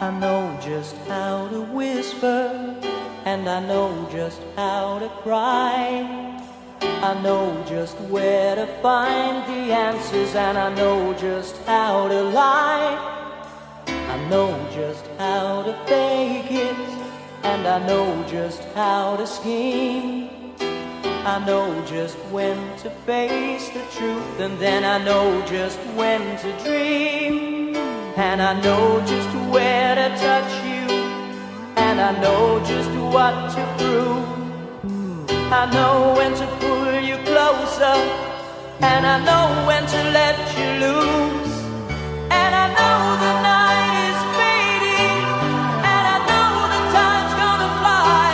I know just how to whisper, and I know just how to cry. I know just where to find the answers, and I know just how to lie. I know just how to fake it, and I know just how to scheme. I know just when to face the truth, and then I know just when to dream. And I know just where to touch you, and I know just what to prove. I know when to pull you closer, and I know when to let you loose. And I know the night is fading, and I know the time's gonna fly.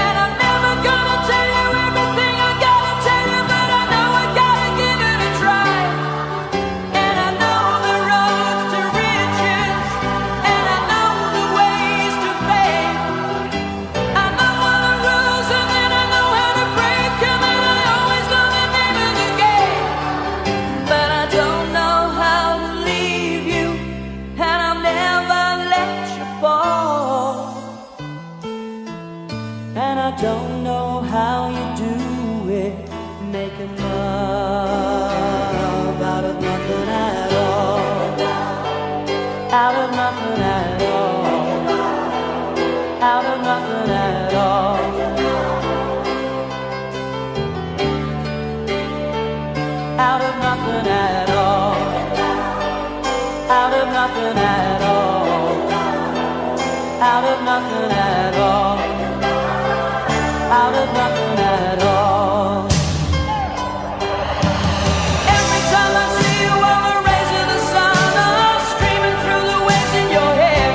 And I'm never gonna tell you everything I gotta tell you, but I know I gotta give it a try. And I know the roads to riches, and I know the ways to fame. I know all the rules, and then I know how to break them, and I always know the name of the game. But I don't know how to leave you, and I'll never let you fall. And I don't know how you do it, making love out of nothing at all. Out of nothing at all. Out of nothing at all. Out of nothing at all. Out of nothing at all. Out of nothing at all. Out of nothing at all. Every time I see you on the rays of the sun, I'm screaming through the waves in your hair.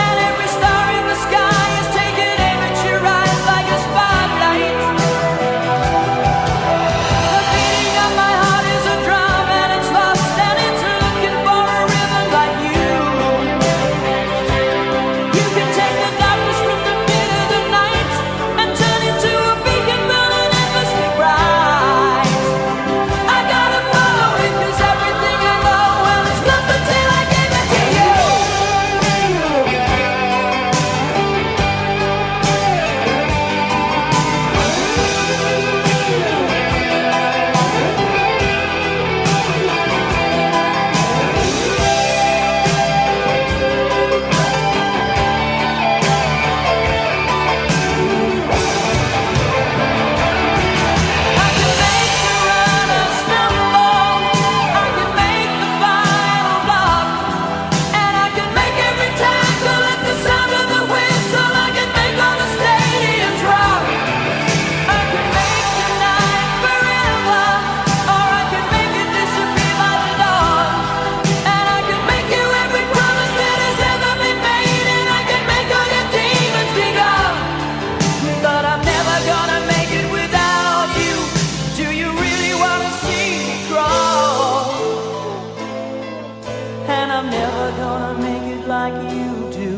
And every star in the sky is taking aim at your eyes like a spotlight. The beating of my heart is a drum, and it's lost, and it's looking for a rhythm like you. You can take the darkness from the pit of the night and turn it to a beacon burning endlessly bright. I gotta follow it, 'cause everything I know, well, it's nothing till I give it to you. I can make the runner stumble, I can make the final block, and I can make every tackle at the sound of the whistle. I can make all the stadiums rock. I can make tonight forever, or I can make it disappear by the dawn. And I can make you every promise that has ever been made, and I can make all your demons be gone. But I'm never gonna make it without you. Do you really wanna see me crawl? And I'm never gonna make it like you do,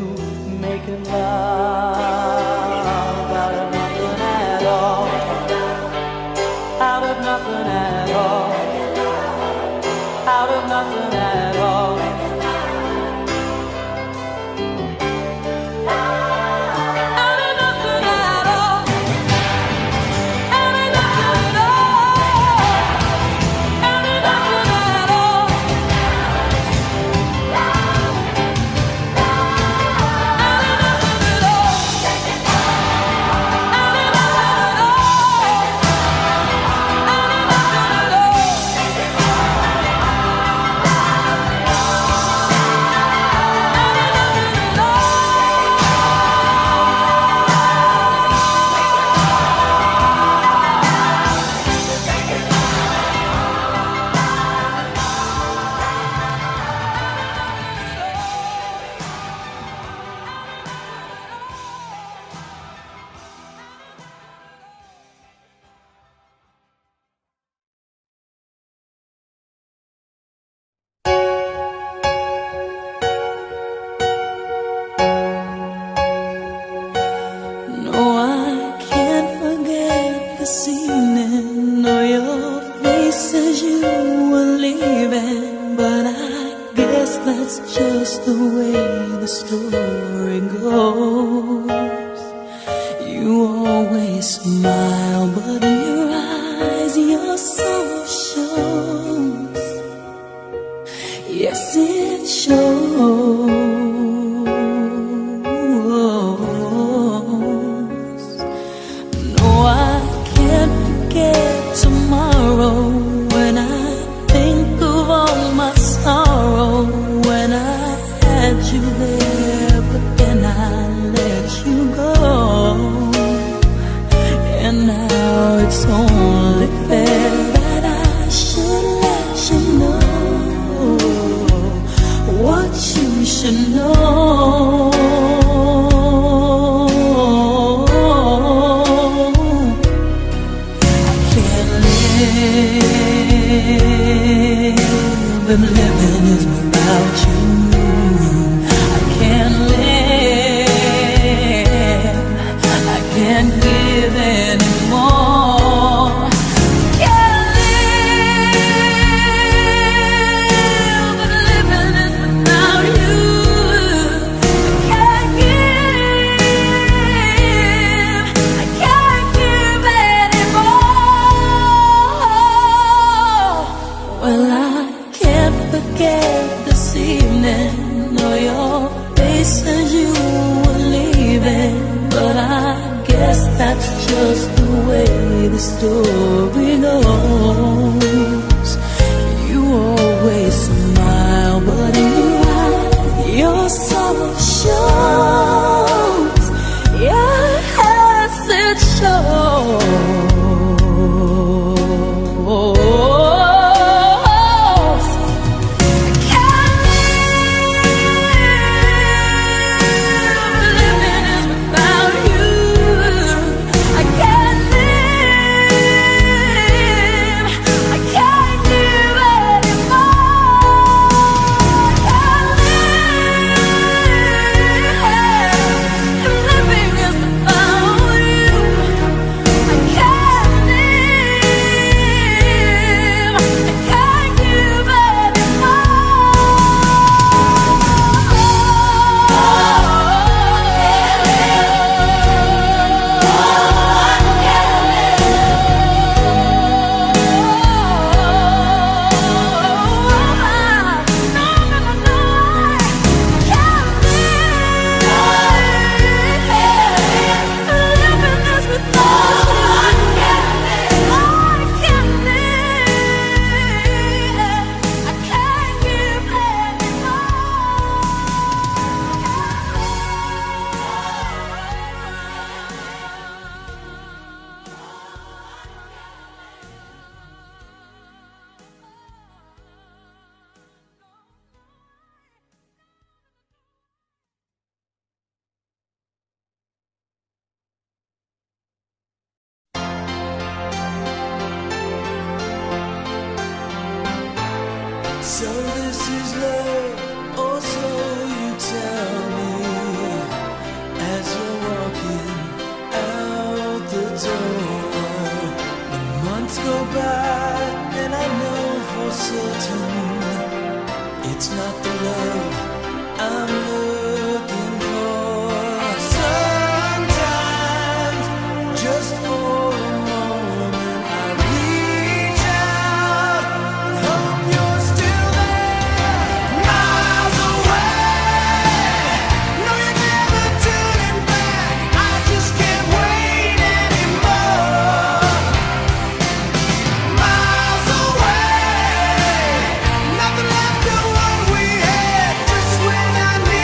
making love out of nothing at all. Out of nothing at all. Out of nothing at all. Out of nothing at all. Out of nothing at all. Out of nothing at all. Know your face as you were leaving, but I guess guess that's just the way the story goes. You always smile, but in your eyes your soul shows. Yes, it shows. No, I can't forget tomorrow when I think of all my sorrow. When I had you there, but then I let you go. And now it's only fair that I should let you know what you should know. I can't live, and living is without you. I can't live, I can't give anymore. Can't live, but living is without you. I can't give, I can't give anymore. Well, I can't forget this evening, or your face as you were leaving. But I guess that's just the way the story goes. You always smile, but in your eyes your sorrow shows. Yes, it shows. So this is love, or so you tell me, as you're walking out the door. The months go by, and I know for certain it's not the love I'm looking for. Sometimes, just for a moment, I reach out, hope you're still there, miles away. No, you're never turning back. I just can't wait anymore. Miles away, nothing left of what we had, just when I need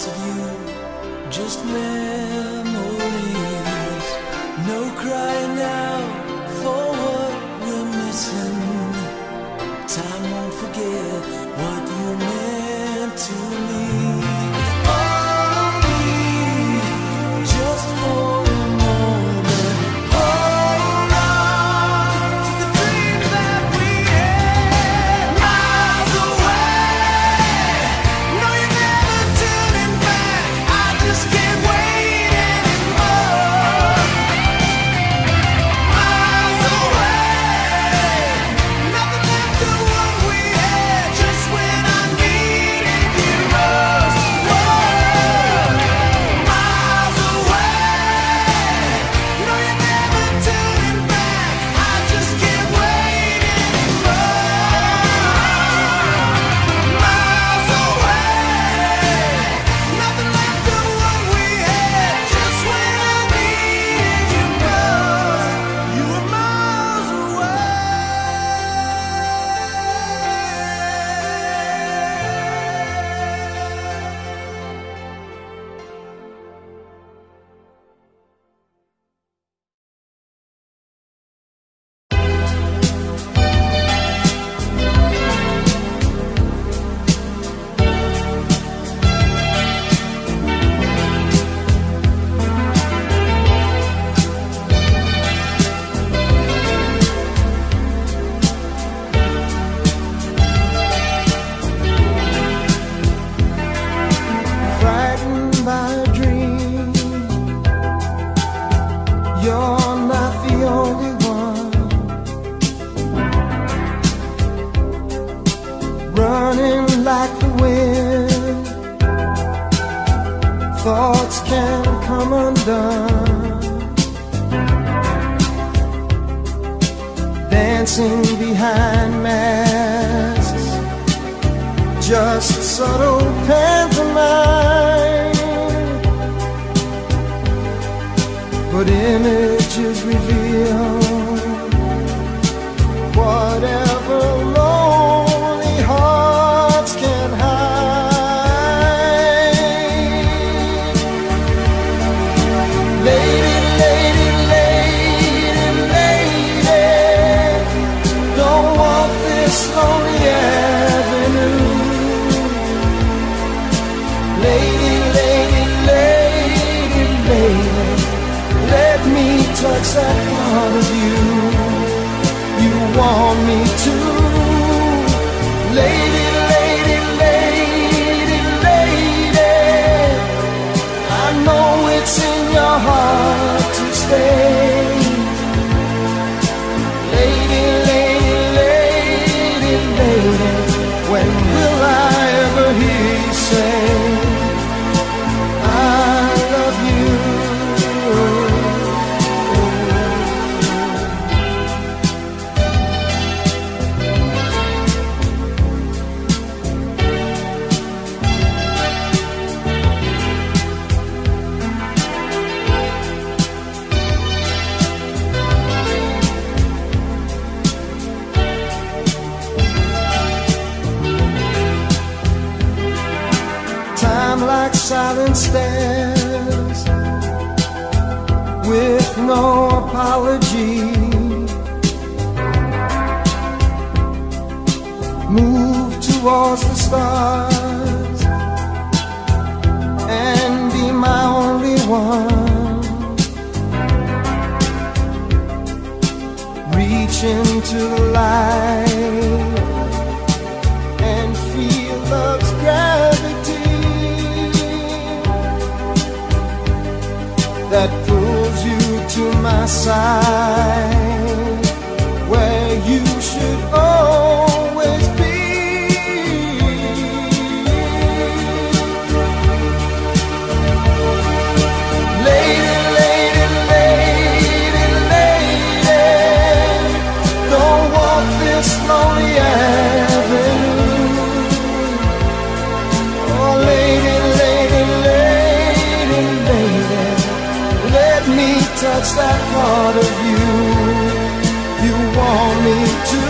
thoughts of you, just memories. No crying now for what we're missing. Time won't forget what you meant to me. If only just for a moment, hold on to the dreams that we had. Miles away, no, you're never turning back. I just can't wait anymore. Miles away, nothing left of what we had. Just when I needed you most. Whoa, miles away, no, you're never turning back. I just can't wait anymore. Miles away, nothing left of what we had. Just when I needed you most, you were miles away. Frightened by a dream, you're not the only one. Running like the wind, thoughts can come undone. Dancing behind masks, just subtle pantomime, but images reveal whatever lonely hearts can hide. Lady, lady, lady, lady, don't walk this lonely avenue. Lady, lady, lady, lady, let me touch that part of you you want me to. Lady, lady, lady, lady, I know it's in your heart to stay. Lady, lady, lady, lady, when will I ever hear you say I love you? Time like silent stairs, with no apology, move towards the stars and be my only one. Reach into the light and feel love's gravity that pulls you to my side, where you should always be. Lady, lady, lady, lady, don't walk this lonely avenue. Oh, lady, lady, lady, lady, let me touch that part of you you want me to.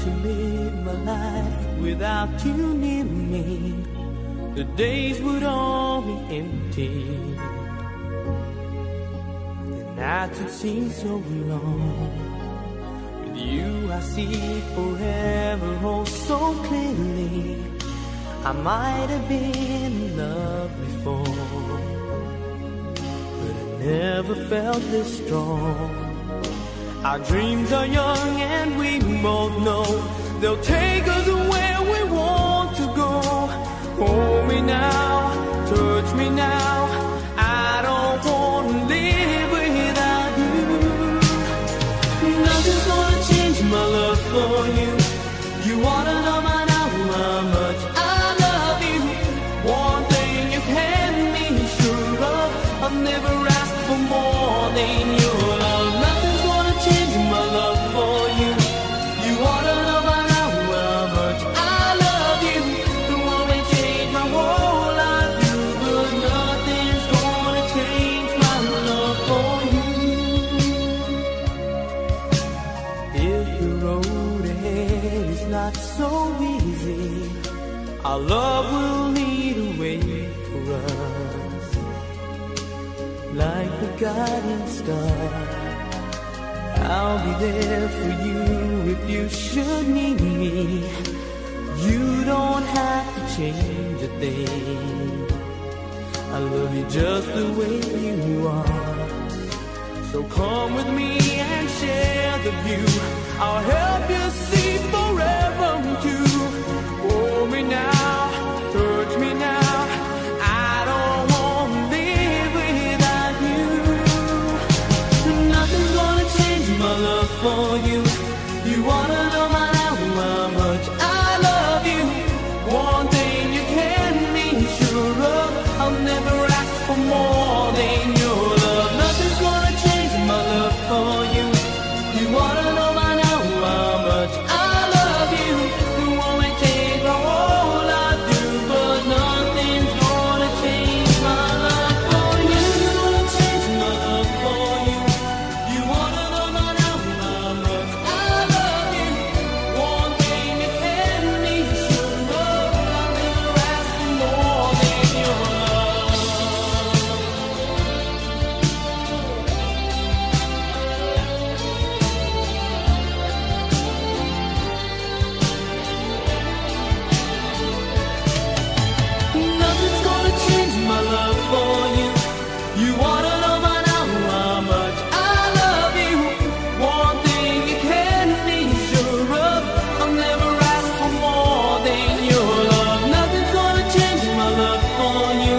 to live my life without you near me, the days would all be empty. The nights would seem so long. With you I see forever oh so clearly. I might have been in love before, but I never felt this strong. Our dreams are young and we both know they'll take us where we want to go. Hold me now, touch me now, I don't want to live without you. Nothing's gonna change my love for you. You wanna know by now how much I love you. One thing you can be sure of, I'll never ask for more than your love. Nothing's gonna change my love for you. You wanna know by now how much I love you. The one may change my whole life, but nothing's gonna change my love for you. If the road ahead is not so easy, our love will lead a way for us, like the guiding star. I'll be there for you if you should need me. You don't have to change a thing. I love you just the way you are. So come with me and share the view. I'll help you see forever too. Hold me now, touch me now, I don't want to live without you. Nothing's gonna change my love for you. You wanna know by now how much I love you. One thing you can be sure of, I'll never ask for more than your love. Nothing's gonna change my love for you. You wanna know by now how much I love you. You won't change my whole life, but nothing's gonna change my love for you. Change my love for you. You wanna know by now how much I love you. One thing you can be sure of, I'll never ask for more than your love. Nothing's gonna change my love for you. You wanna know by now how much I love you. One thing you can be sure of, I'll never ask for more than your love. Nothing's gonna change my love for you.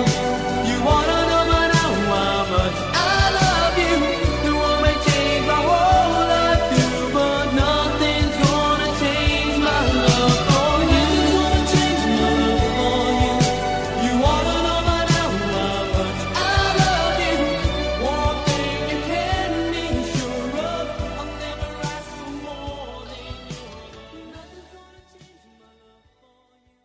You wanna know by now how much I love you. The one may change my whole life too, but nothing's gonna change my love for you. Gonna change my love for you. You wanna know by now how much I love you. One thing you can be sure of, I'll never ask for more than your love. Nothing's gonna change my love for you.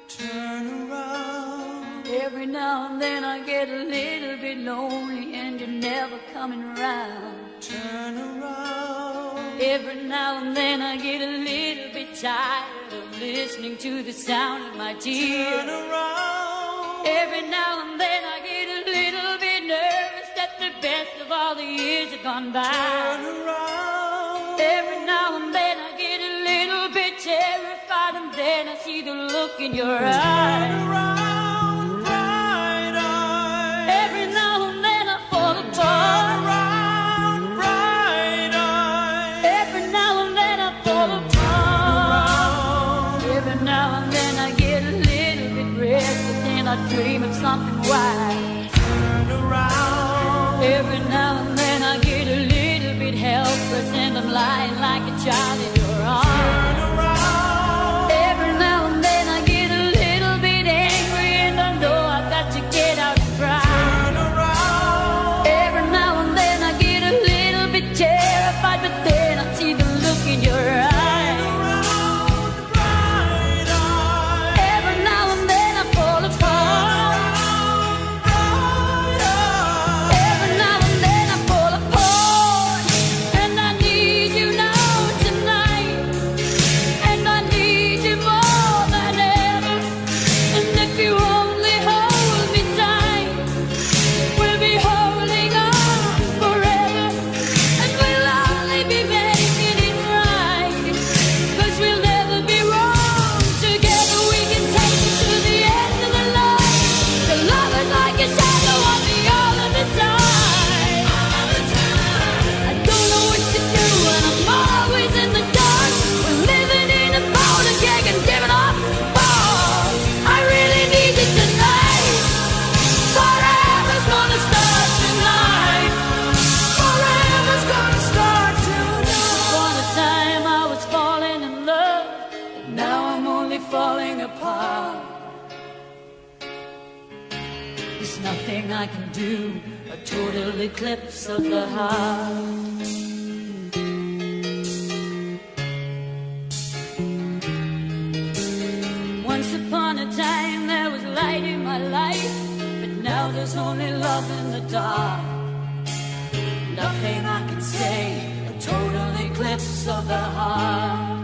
Turn around. Every now and then I get a little bit lonely and you're never coming around. Turn around. Every now and then I get a little bit tired of listening to the sound of my tears. Turn around. Every now and then I get a little bit nervous that the best of all the years have gone by. Turn around. Every now and then I get a little bit terrified and then I see the look in your eyes. Turn around, bright eyes. Every now and then I fall Turn apart. around, bright eyes. Every now and then I fall apart. Every now and then I get a little bit restless and I dream of something wild. Turn around. Every now and then I get a little bit helpless and I'm lying like a child in your arms. Turn around. Every now and then I get a little bit angry and I know I've got to get out and cry. Turn around. Every now and then I get a little bit terrified nothing I can do, a total eclipse of the heart. Once upon a time there was light in my life, but now there's only love in the dark. Nothing I can say, a total eclipse of the heart.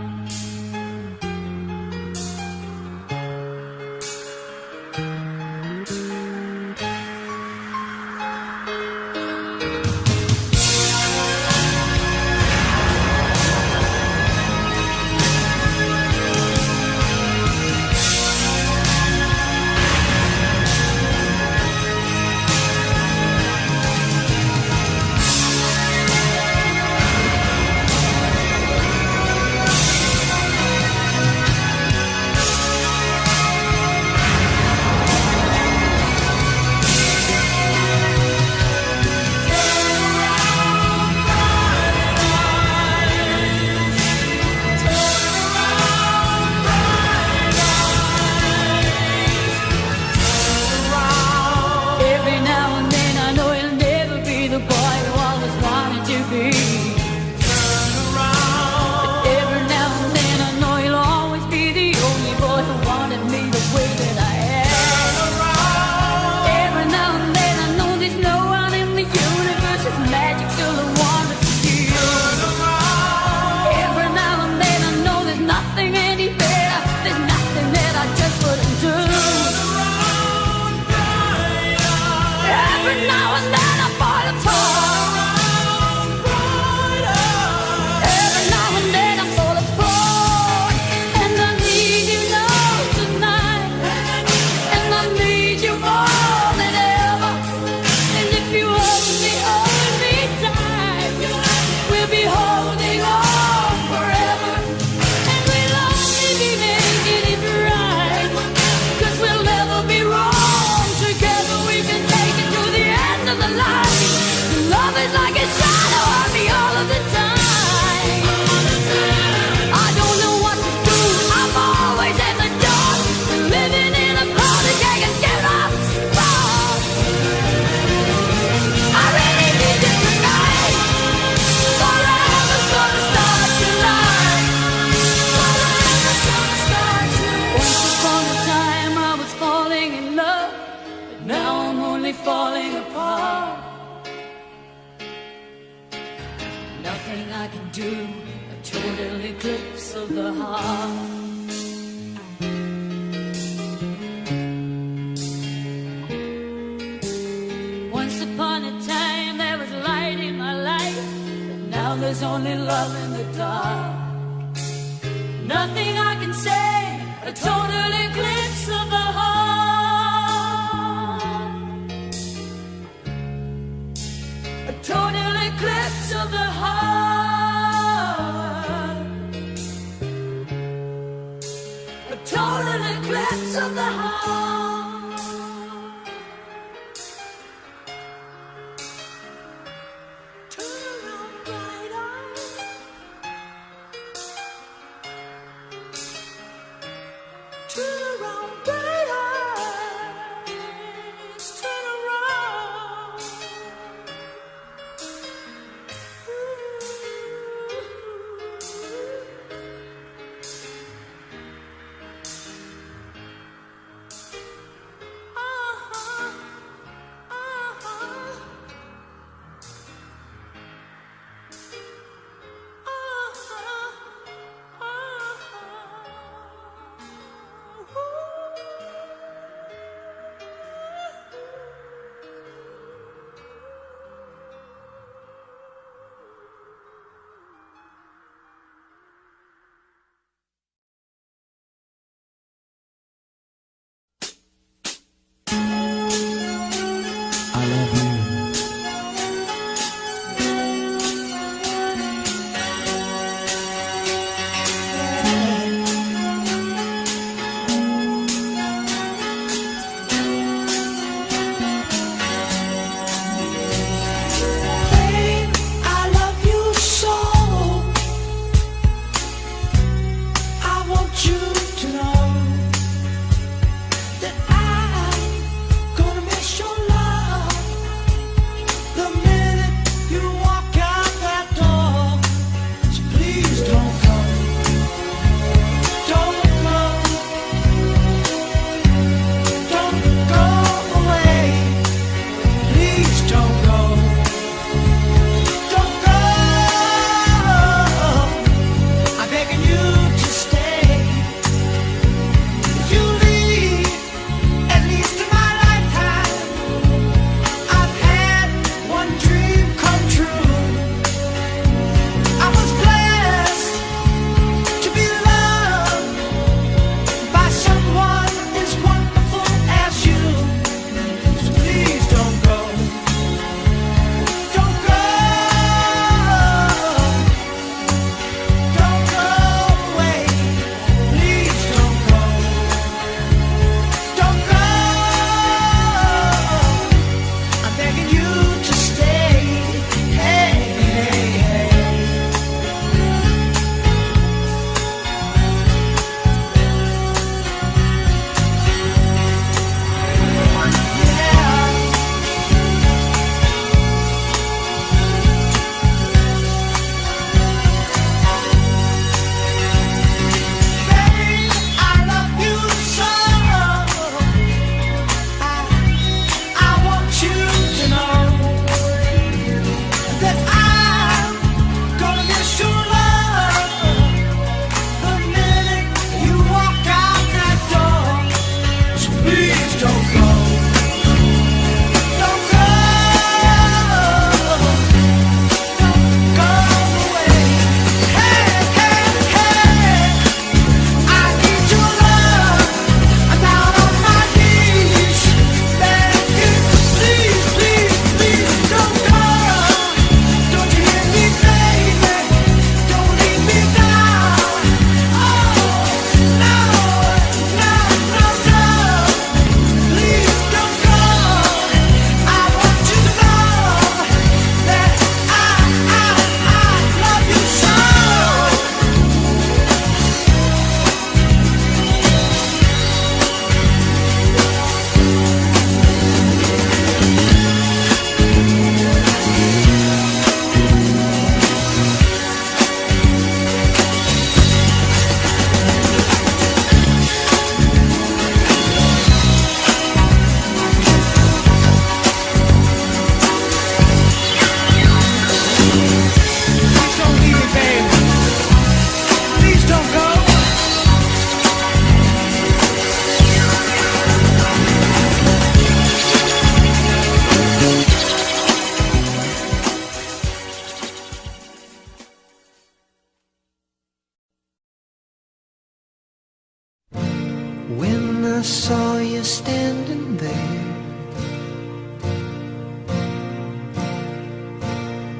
I saw you standing there,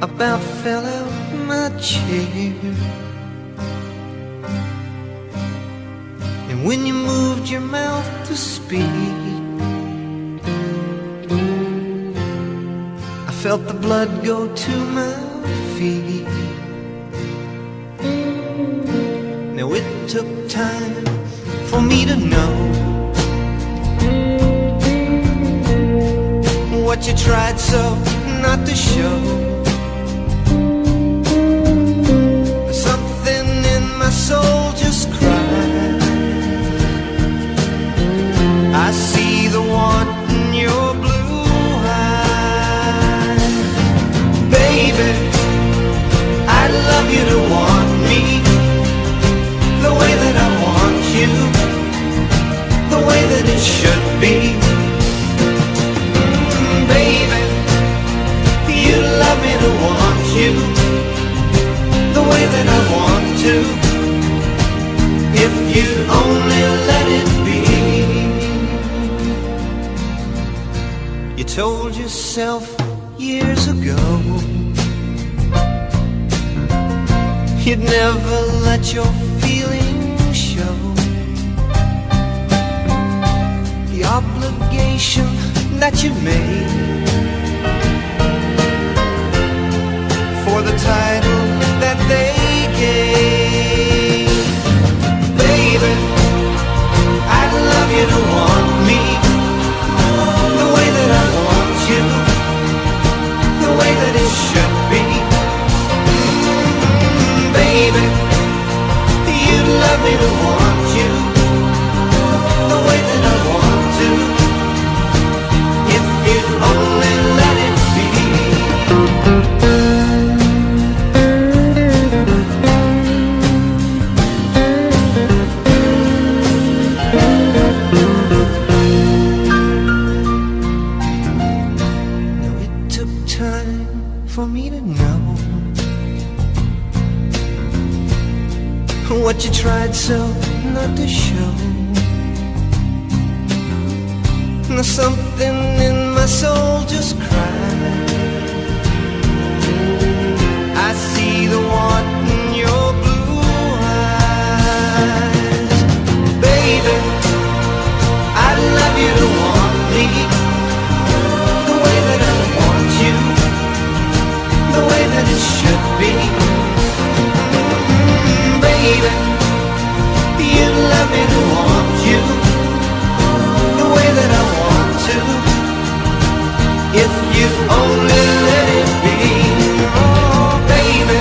about fell out my chair. And when you moved your mouth to speak, I felt the blood go to my feet. Now it took time for me to know what you tried so not to show. Something in my soul just cried. I see the want in your blue eyes. Baby, I'd love you to want me the way that I want you, the way that it should be. Baby, you'd love me to want you the way that I want to, if you'd only let it be. You told yourself years ago you'd never let your feelings show. The obligation that you made for the title that they gave. Baby, I'd love you to want me the way that I want you, the way that it should be. Baby, you'd love me to want you the way that I want to, if you'd only let it be. Now it took time for me to know what you tried so not to show. Now something in my soul just cried. I see the want in your blue eyes. Baby, I'd love you to want me the way that I want you, the way that it should be. Baby, you'd love me to want you the way that I want to, if you'd only let it be. Oh, baby,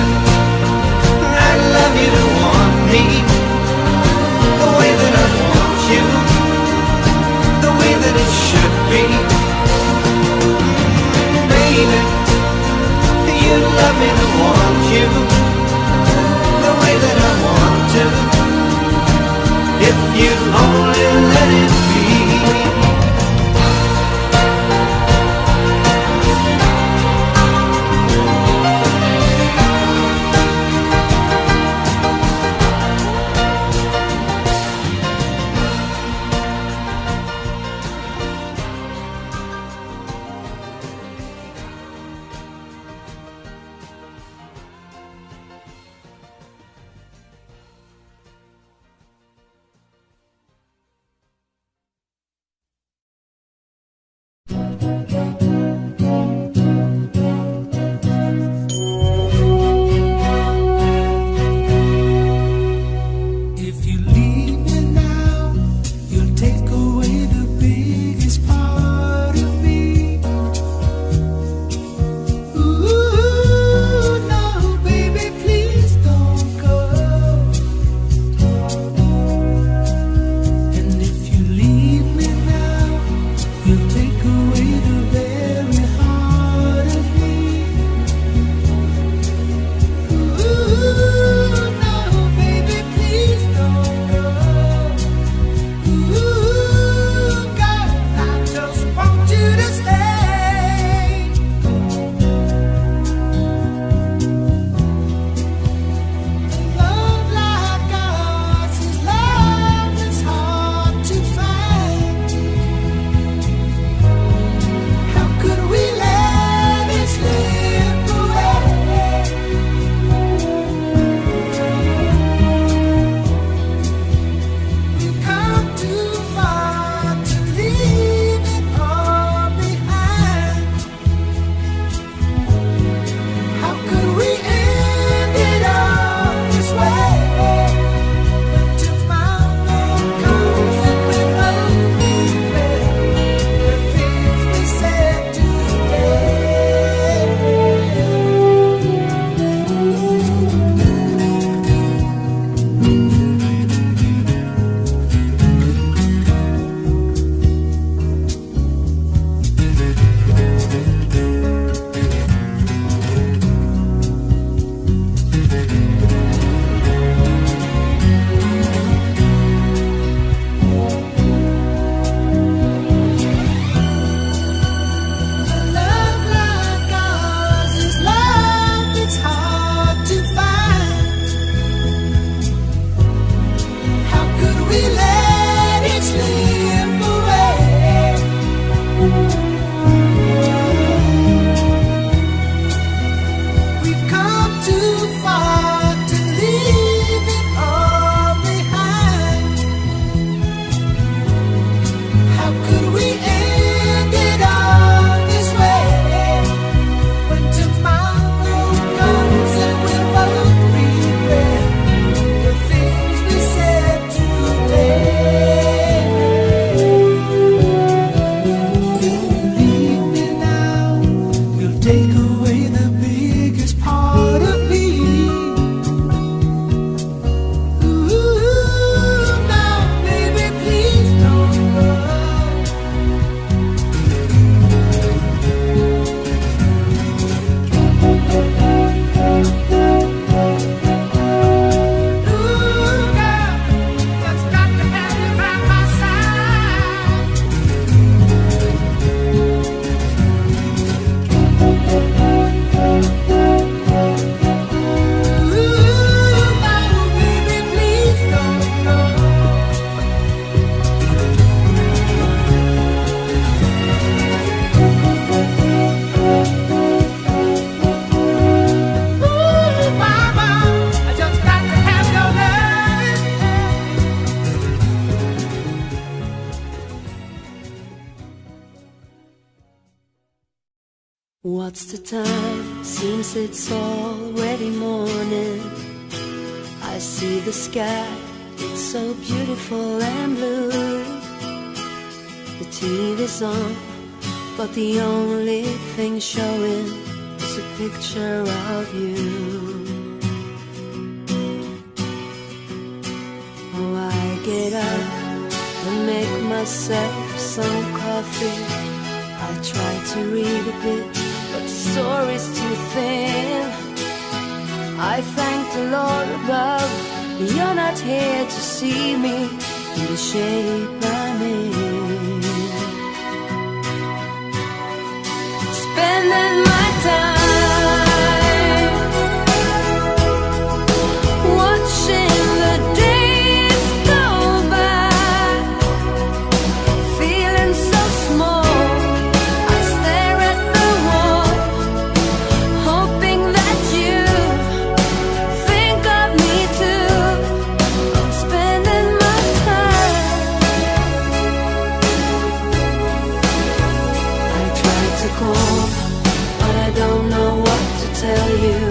What's the time? Seems it's already morning. I see the sky, it's so beautiful and blue. The TV's on, but the only thing showing is a picture of you. Oh, I get up and make myself some coffee. I try to read a bit, but the story's too thin. I thank the Lord above, you're not here to see me in the shape I'm in. Spending my time watching the days go by, feeling so small. I stare at the wall, hoping that you think of me too. I'm spending my time. I try to call, but I don't know what to tell you.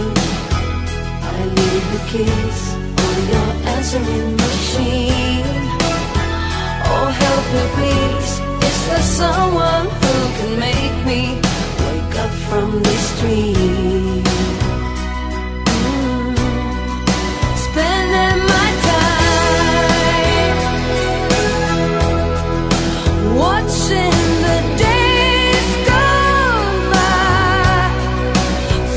I leave the keys on your answering machine. Oh, help me please, is there someone who can make me wake up from this dream? Spending my time watching the days go by,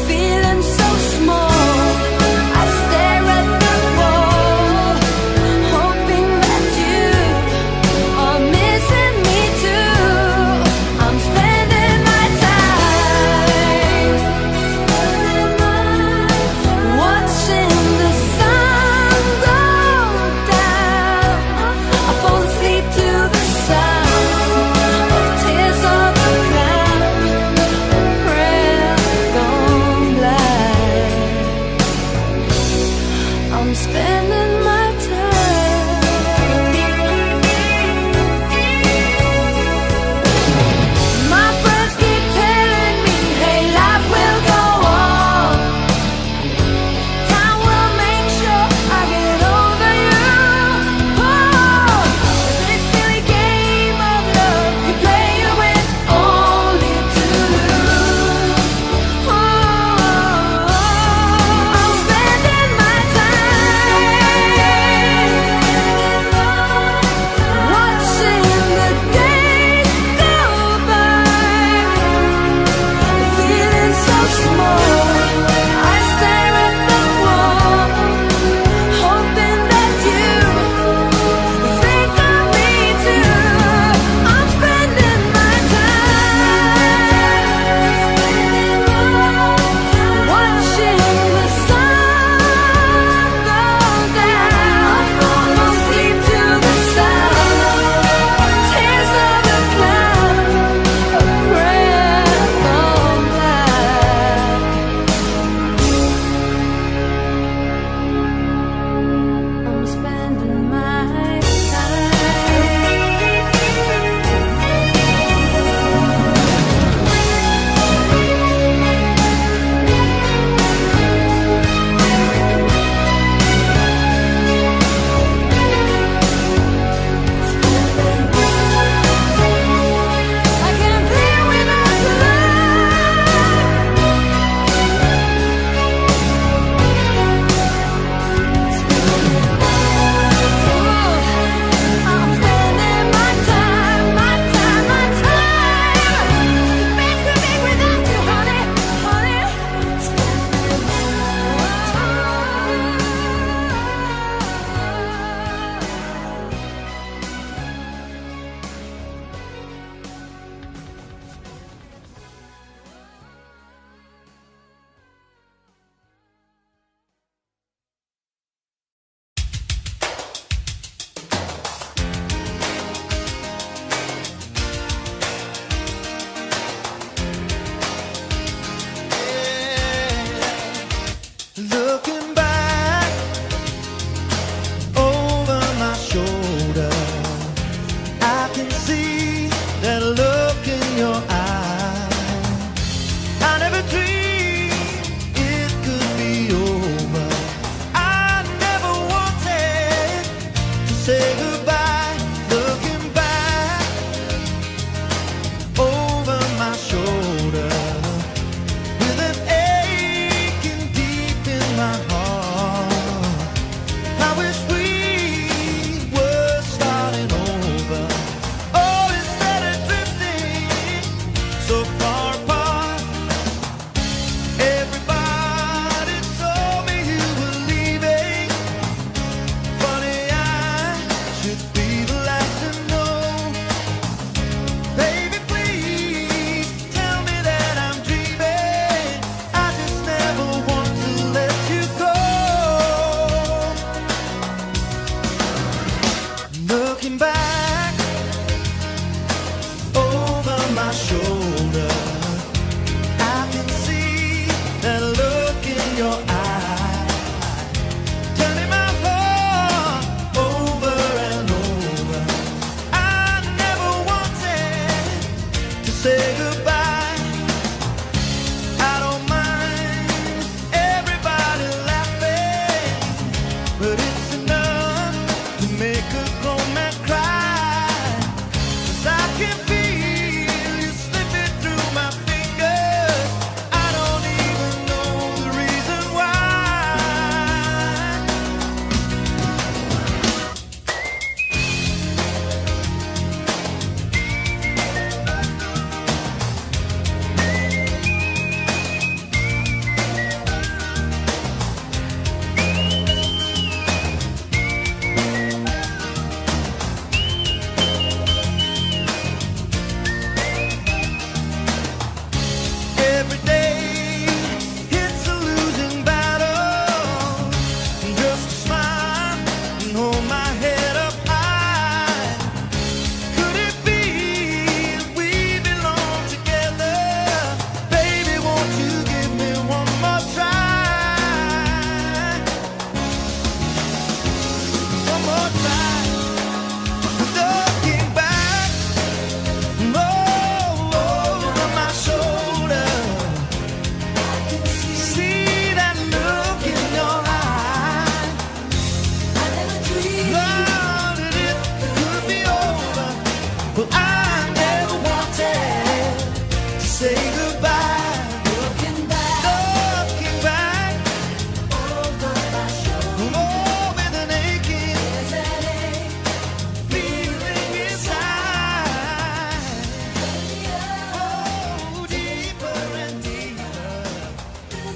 feeling so small. I stare at the wall, hoping that you are missing me too. I'm spending my time watching the sun go down. I fall asleep to the sound of tears on the ground, a prayer gone blind. I'm spending my time. My friends keep telling me, hey, life will go on. Time will make sure I get over you. Oh, this silly game of love you play, you win only to lose. Oh, I'm spending my time but it's